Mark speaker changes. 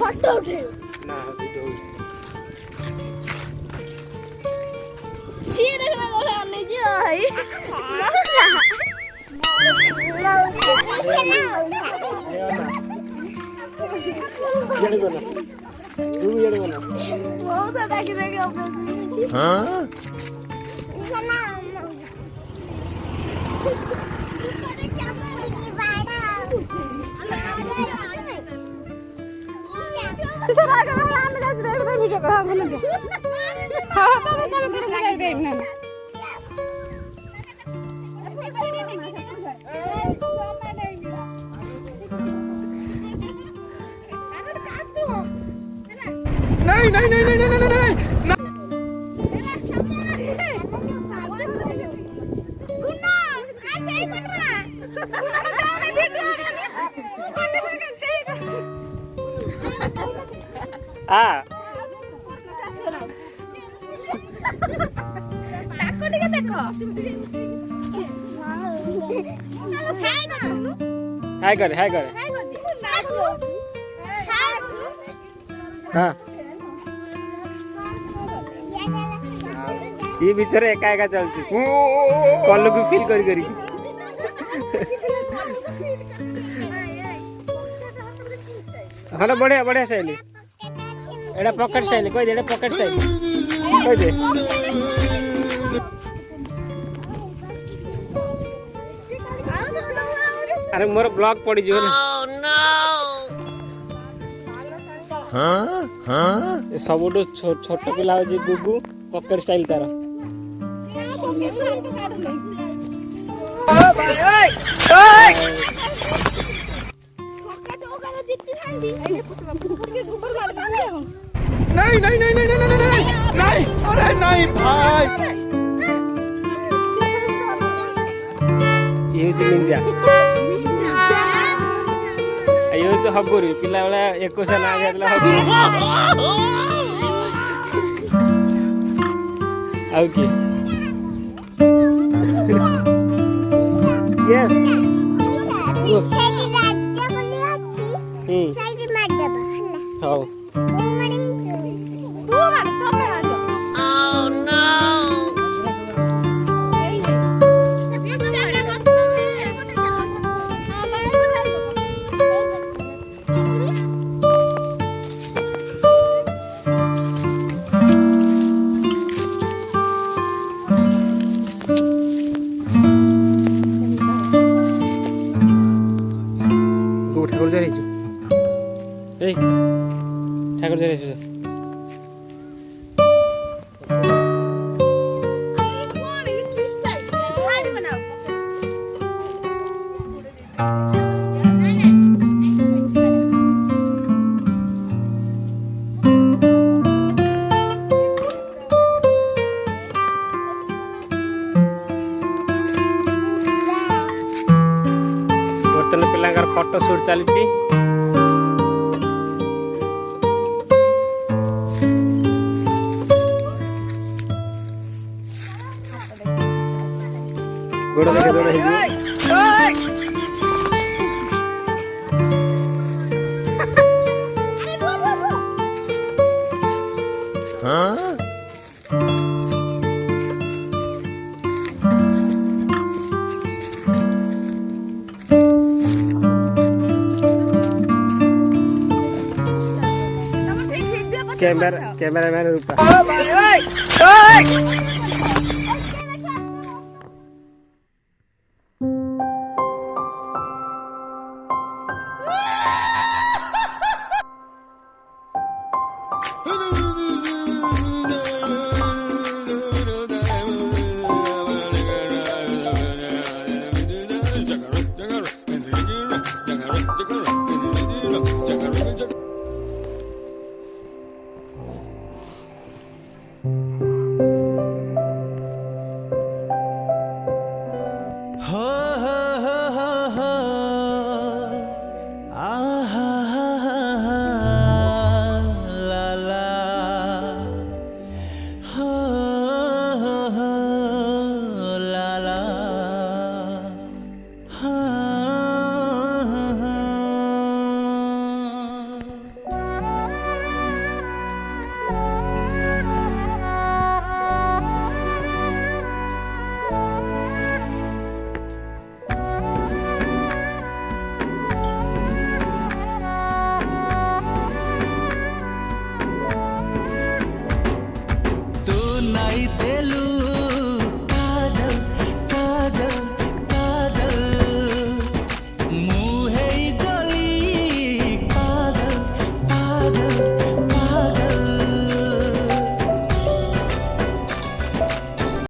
Speaker 1: photo उठे
Speaker 2: ना video
Speaker 1: सी देखना गोला नहीं जी भाई
Speaker 2: येड कोना तू येड कोना
Speaker 1: बहुत ज्यादा कि देखे अपने
Speaker 2: हां
Speaker 1: सर आगे हम आने जा रहे हैं वीडियो करा हम लगे हां तो कर देखना
Speaker 2: नहीं नहीं नहीं नहीं नहीं नहीं नहीं हाँ हाय कर हाँ ये बिचारे एका एका चलची कल्लू को फील करी करी हाँ बढ़िया बढ़िया स्टाइल एड़ा पॉकेट स्टाइल कोई दे पॉकेट स्टाइल कोई दे अरे मोर ब्लॉग पड़ी जो ना सबुठु छोट पिला हो गुगु पॉकेट स्टाइल तार नहीं नहीं नहीं नहीं नहीं नहीं नहीं अरे नहीं भाई ये जो निंजा ये जो हगुरी पिला वाला एक कोसा ना गया हगुरी आओ की यस हाँ ठाकुर जा रही ठाकुर जा रही बर्तन पिलांकर फोटो शूट चली गोड़ देखे दोनों ही हाँ कैमरामैन रूपा